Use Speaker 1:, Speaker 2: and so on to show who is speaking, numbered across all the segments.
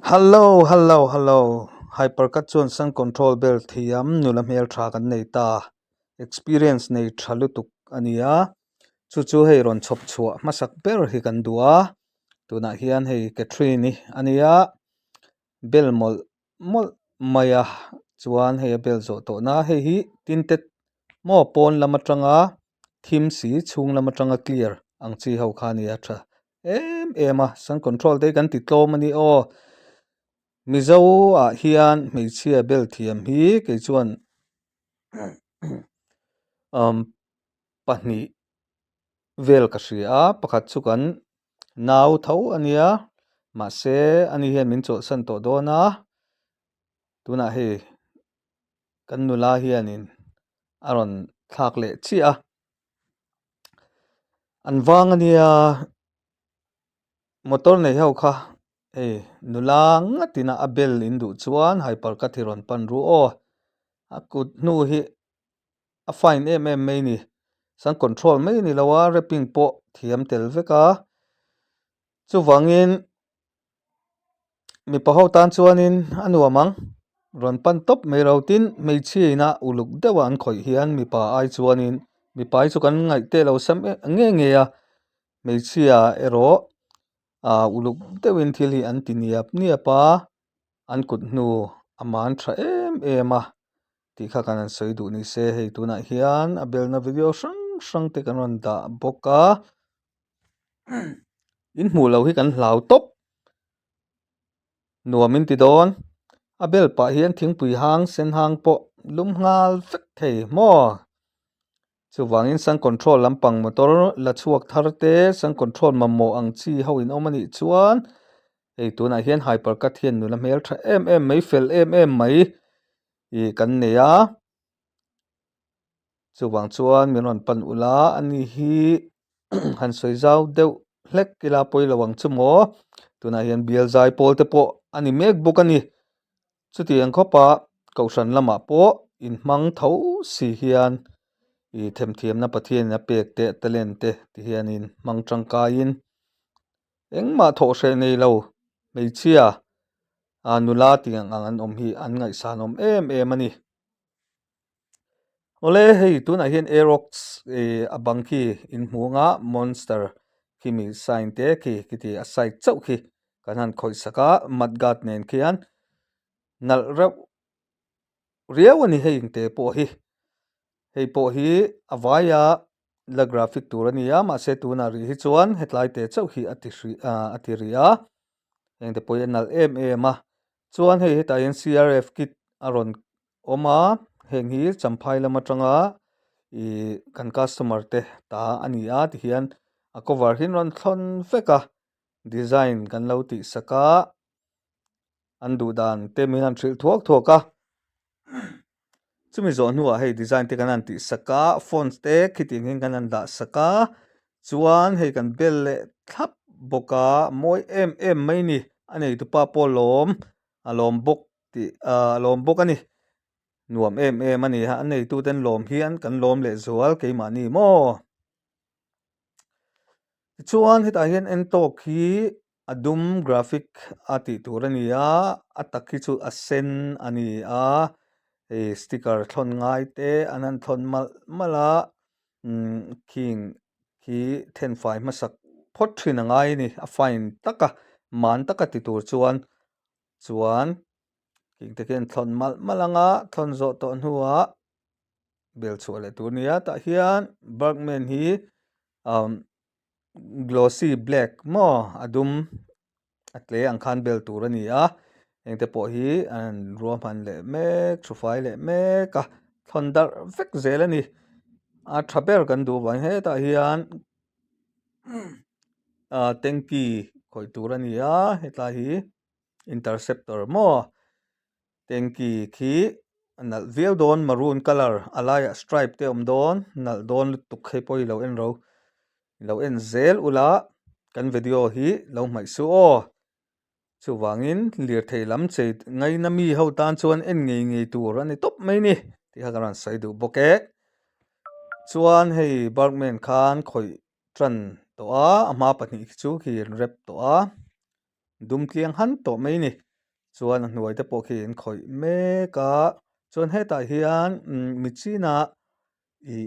Speaker 1: Hello. Hypercut chuan sang control bell thiam nula hmel tha kan nei ta experience nei thalutuk ania chu hei ron chhop chhuwa masak ber hi kan dua tuna hian hei Catherine ania bel mol maya chuan hei bel zo to na hei hi tintet mo pon lama tanga thim si chung lama tanga clear ang chi ho kha nia tha em sang control te kan ti tlawm ani o Mizo hian hmeichhia bel thiam hi ke chuan um pahnih vel ka hria pakhat chu kan nau tho ania mahse ani hian min chaw san to dawna tuna hei kan nula hianin aron thlak le chia an wang ania motor nei ho kha nula ngatina a bel in du chuan hyper ka thiron pan ru o a kut nu hi a fine mai ni sang control mai ni lawa reping po thiam tel veka chu wangin mi paho tan chuanin anuamang ron pan top mai rautin mei china uluk dewa an khoi hian mi pa ai chuanin mi pai chu kan ngai te lo sam nge ya mei chia ero uluk dewin thil hi an tiniap niapa an kut nu aman tha em ti kha kan an soi du ni se hei tuna hian a bel na video sang te kan ron da boka in hmu lo hi kan hlau top nuamin ti don a bel pa hian thingpui hang sen hang po lum ngal vek thei mo chu wangin sang control lampang motor la chuak tharte sang control mammo ang chi ho in omani chuan ei tuna hian hyper cut hian nula mel tha mai fel mai I kan neya chu wang chuan min ron pan ula ani hi han soi zau deuh hlek kila poi lawang chu mo tuna hian bial zai pol te po ani mek buk ani chuti ang khopa kaushan lama po in hmang tho si hian them thiam na pathian na pek te talent te ti hian in mang tangka in engma tho hre nei lo mei chia nula tiang an om hi an ngai sanom em ani ole hei tuna hian aerox abang khi in hmunga monster kimi sign te kiti a site chau khi kan han khoi saka matgat nen khian nal riawani hei te po hi awaya la graphic turania ma se tuna ri hi chuan hetlai te chau hi atiria engte poya nal em chuan hei ta crf kit aron oma heng hi champhai lama tanga kan customer te ta ania ti hian a cover hin ron thon veka design kan lo ti saka andu dan te min han thil thuak chumi zo nuwa hei design te kan an ti saka fonts te khiting hin kan an da saka chuan hei kan bel le thlap boka moi em mai ni anei tu pa polom alom bok ti alom bok ani nuam em ani ha anei tu ten lom hian kan lom le zual keima ni mo chuan heta hian entok hi adum graphic ati turania ataki chu asen ani a sticker thon ngai te anan thon mala king hi 10.5 masak phot thin ngai ni a fine taka man taka ti tur chuan king te ken thon malanga thon zo to nuwa bel chhuale turnia ta hian bergman hi glossy black mo adum atle ang khan bel turania engte po hi an ruam han le mek thufai le mek ka thondar vek zelani a thaber kan du ban he ta hian tanki khoi turania heta hi interceptor mo tanki khi nal viau don maroon color alaya stripe te om don nal don tuk he poi lo en zel ula kan video hi lo mai su o chu wangin lir thei lam chei ngai na mi ho tan chuan en ngei tur ani top mai ni ti ha garan sai du boke chuan hei bergman khan khoi tran to a ama pahnih chu hi rep to a dum tliang han to mai ni chuan a hnuai te pawh khi in khawih mek a chuan hetah hian mi china i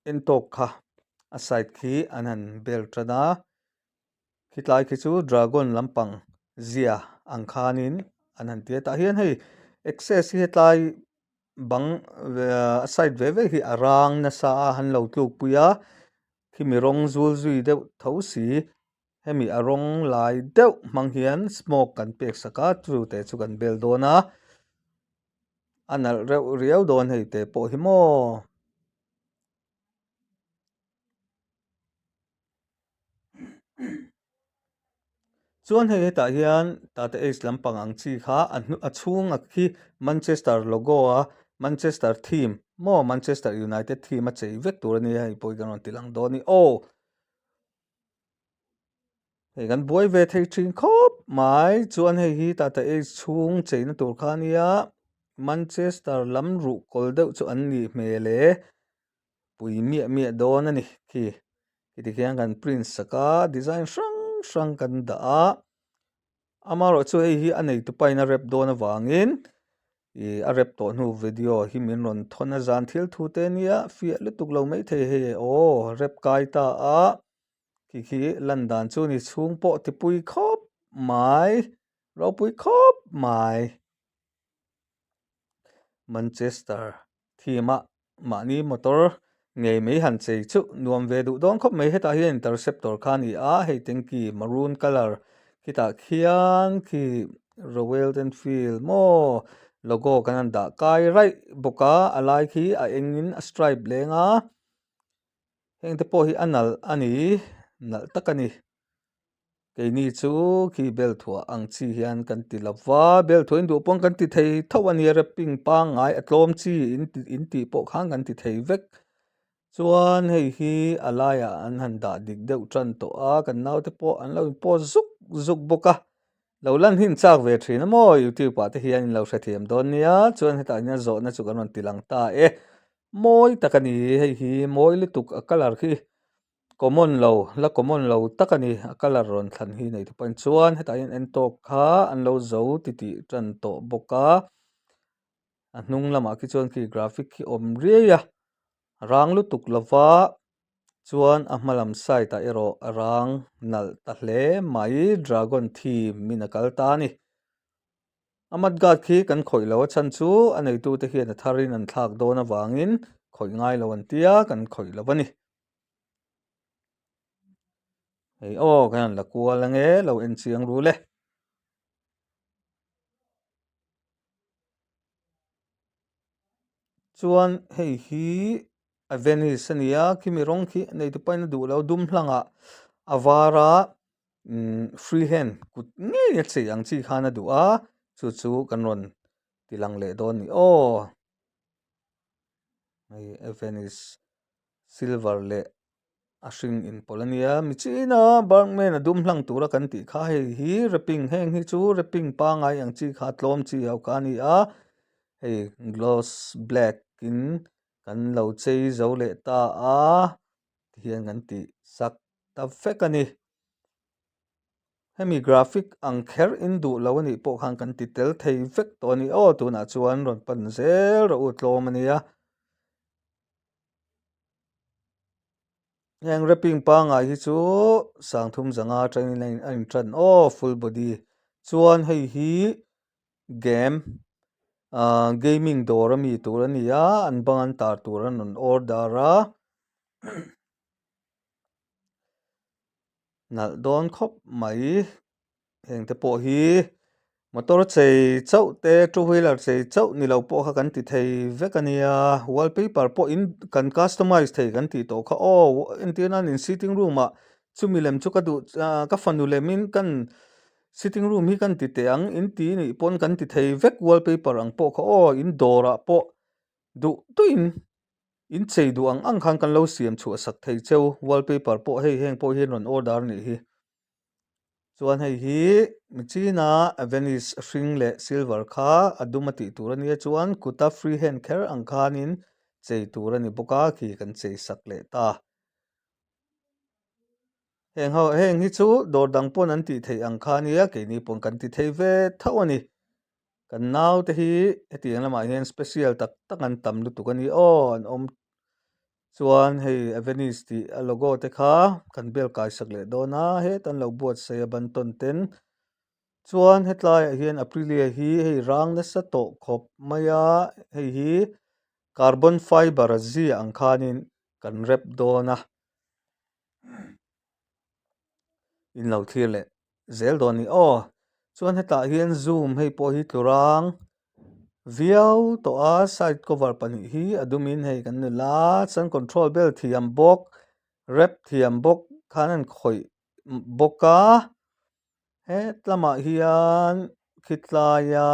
Speaker 1: entok kha a side khi an han bel tana khitlai khi chu dragon lampang zia ang khanin an han tia tah hian hei access hi hetlai bang a side ve ve hi arang na sa a han lo tluk puya khi mi rawng zul zui deuh tho si hemi a rawng lai deuh hmang hian smoke kan pek saka chu te chu kan bel dawna anal reuh riau dawn hei te pawh hi maw chuan hei hetah hian tata ace lampang ang chi kha a chhung a khi Manchester logo a Manchester thiam maw Manchester United thiam a chei vek tur ani hei pawh kan ron tilang dawn ni hei kan buai ve thei thin khawp mai chuan hei hi tata ace chhung cheina tur kha ania Manchester lam ruh kol deuh chu an nih hmel e pui mia dawn ani khi tikhian kan print saka design hrang hrang kan dah a amaro chu hei hi a nei tupain a rep dawn awangin a rep tawh hnu video hi min ron thon a zan thil thu te nia fiah lutuk lo mai thei he rep kai ta a khi lan dan chu ni chhung pawh ti pui khawp mai ro pui khawp mai Manchester thima mani motor ngei mei han chei chu nuam ve du dong khawp mai heta hi interceptor khan i a hei tengki maroon color kita khian khi Royal Enfield mo logo kan da kai right boka alai khi a engin a stripe lenga heng te pawh hi anal ani nal takani keini chu khi bel thua ang chi hian kan ti lawa bel thuin du pawng kan ti thei tho ani rapping pa ngai a tlawm chi in ti pawh khang kan ti thei vek chuan hei hi alaya an han da dik deuh tran to a kan nau te pawh an lo pawh zuk zuk boka lo lan hin chak ve thin maw YouTube pa te hian in lo hra thiam dawn nia chuan heta ina zo na chu kan ron tilang ta mawi takani hei hi mawi lutuk a color khi common lo takani a color ron thlan hi nei tu pan chuan heta in entok kha an lo zo ti tran to boka a hnung lama khi chuan khi graphic khi om ria rang lutuk lova chuan a hmalam side ta ero rang nal ta hle mai dragon theme min a kal ta ni amat gat khi kan khoi lo chan chu anei tu te hian a tharin an thlak dawn awangin khoi ngai lo an tia kan khoi lo ani hei kan la kual ange lo en chiang ru le chuan hei hi a Venice ania khi mi rawng khi nei tu paina du lo dum hlanga avara freehand kut nge ya chei ang chi khana du a chu kan ron tilang le don ni hei a Venice silver le a hring in Polonia mi china barman a dum hlang tura kan ti kha hei hi rapping heng hi chu rapping pa ngai ang chi kha tlawm chi au ka ni a hei gloss black in kan lo chei zo le ta a hian kan ti sak ta fek ani hemi graphic ang kher in du lo ani pawh khan kan ti tel thei vek to ni tuna chuan ron pan zel ro tlawm ania heng rapping pa ngai hi chu sangthum zanga training an tran full body chuan hei hi game gaming dawr ami tur ania an bang an tar tur an on order a nal dawn khawp mai heng te pawh hi motor chei chauh te two wheeler chei chauh ni lo pawh kha kan ti thei vek ania wallpaper pawh in kan customize thei kan ti to kha in sitting room a chumi lem chu ka du ka fanu lemin kan sitting room hi kan ti te ang in ti ni pon kan ti thei vek wallpaper ang pawh kha in dawra pawh du tuin in chei du ang khan kan lo siam chu sak thei cheu wallpaper pawh hei heng pawh hi non order ni hi chuan hei hi mi china Venice hring le silver kha adumati tur ania chuan kuta freehand kher ang khanin chei tur ani boka khi kan chei sak le ta heng hi chu dor dang pon an ti thei ang kha nia ke ni pon kan ti thei ve thau ani kan nau te hi hetiang lamah hian special tak tak an tam lu tuk ani an om chuan hei avenis ti a logo te kha kan bel kai sak le dona he tan lo buat sei a ban ton ten chuan hetlai hian aprilia hi hei rang na sa to khop maya hei hi carbon fiber zi ang khanin kan rep dona in lo thlir le zel don ni chuan heta hian zoom hei po hi tlurang viau to a side cover pani hi adumin hei kan nula chan control bell thiam bawk rep thiam bawk khanan khoi boka he tlama hian khitlaya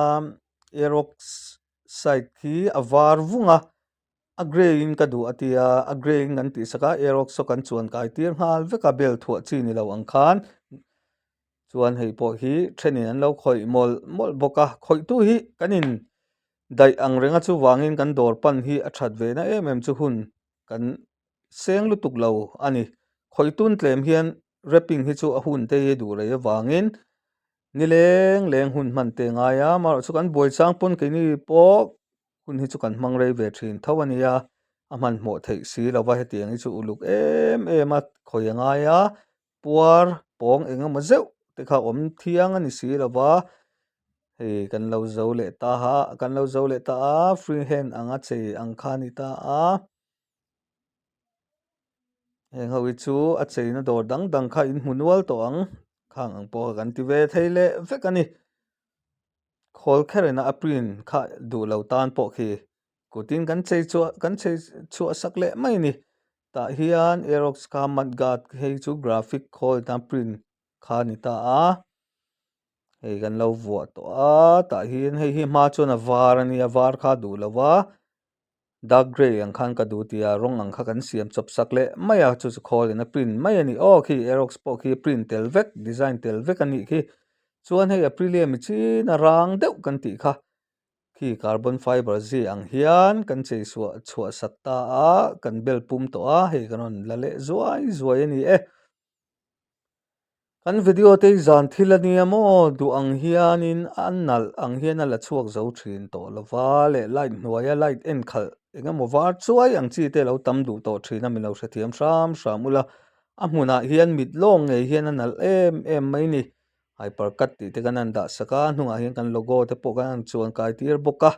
Speaker 1: aerox side hi avar vunga a gray in ka du atia a gray in an ti saka aerox so kan chuan kai tir ngal veka bel thuah chi ni lo ang khan chuan hei po hi thenin an lo khoi mol mol boka khoi tu hi kanin dai ang renga chu wangin kan dor pan hi a that ve na em chu hun kan seng lu tuk lo ani khoi tun tlem hian wrapping hi chu a hun te du re wangin ni leng leng hun man te nga ya mar chu kan boi chang pon ke ni po hun hi chu kan mang rei ve thin thawania a man mo thei si lova hetiang hi chu uluk em a khoi nga ya puar pong engemaw zeuh te kha om thiang ani si lova hei kan lo zo le ta ha kan lo zo le ta a free hand anga chei ang khani ta a heng ho chu a chei na dor dang dang kha in hmunual to ang khang ang po kan ti ve theile vek ani khol kherena aprin kha du lo tan po khi kutin kan chei chu sak le mai ni ta hian aerox ka mat gat hei chu graphic khol ta print kha ni ta a hei kan lo vuah to a ta hian hei hi ma chuan a var ani a var kha du lova dark gray ang khan ka du tia rong ang kha kan siam chop sak le maya chu chu khol in a print mai ani khi aerox po khi print tel vek design tel vek ani khi chuan hei aprilia mi chin a rang deuh kan ti kha khi carbon fiber zi ang hian kan chei chhuah sak ta a kan bel pum to a hei kan on la le zuai zuai ani kan video te zan thil ania maw du ang hianin an nalh ang hian a la chuak zo thin to lova le light hnuaia light en khal engemaw var chuai ang chi te lo tam du to thin a mi lo hre thiam hram hram ula a hmunah hian mit lawng ngei hian a nalh em mai ni hypercut ti te kan an dah saka hnungah hian kan logo te pawh kan an chuan kai tir bawka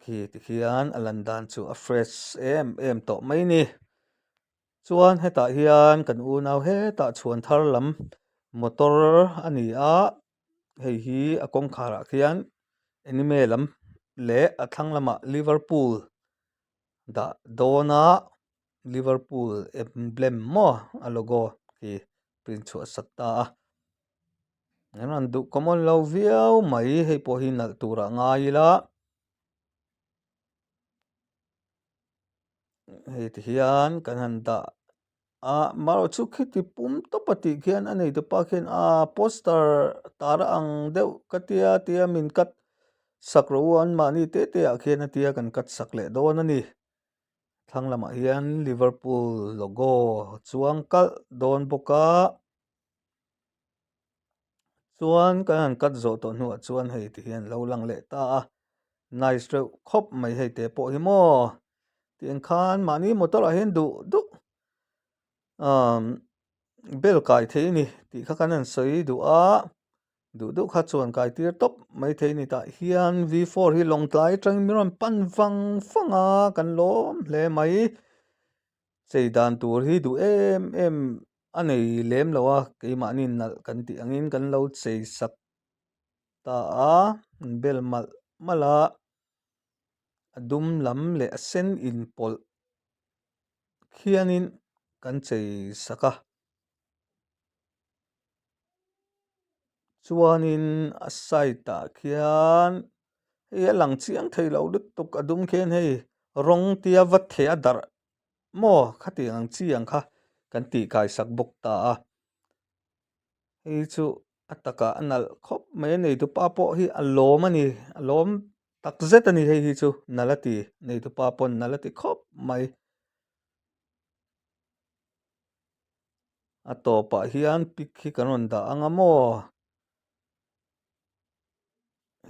Speaker 1: khi ti hian a lan dan chu a fresh em to mai ni chuan hetah hian kan u nau hetah chhuan thar lam motor ani a hei hi a kawngkhar ah khian anime lam leh a thlang lamah liverpool dah dawna liverpool emblem maw a logo hi print chhuah sak ta a an duh common lo viau mai hei pawh hi nalh turah ngai ila hei ti hian kan han dah maro chu khiti pum to pati khian a nei tu pa khian poster tara ang deuh katia tia min kat sak ro an mani te te a khian atia kan kat sak le dawn ani thlang lamah hian liverpool logo chuang kal dawn boka chuan kan han kat zo to hnuah chuan hei ti hian lo lang le ta a nice reuh khop mai hei te pawh hi maw tiang khan mani motor ah hian du du bel kai thei ni ti kha kan an soi du a du du kha chuan kai tir top mai thei ni ta hian v4 hi long tlai tang miron pan wang fanga kan lom hle mai chei dan tur hi du em a nei lem lowa keimah nin nalh kan ti angin kan lo chei sak ta a bel mal mala a dum lam leh a sen in pawlh khianin kan chei saka chuanin a side ah khian hei a lang chiang thei lo lut tuk a dum khian hei rawng tia va the a dar maw khati ang chi ang kha kan ti kai sak bawk ta a hei chu a taka a nalh khawp mai a nei tu pa pawh hi a lawm ani a lawm tak zet ani hei hi chu nalati nei tu pa pon nalati khop mai a topa hian pik hi kan rawn dah anga maw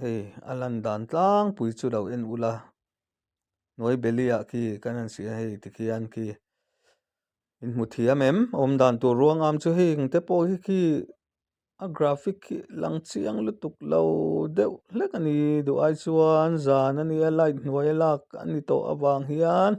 Speaker 1: hei a lan dan tlang pui chu lo en ula noi belia ki kan an sia hei tikhian ki in hmu thiam em awm dan tur ruang am chu hei te pawh hi khi a graphic hi lang chiang lutuk lo deuh hlek ani duhai chuan zan ani a light hnuai a lak ani tawh awang hian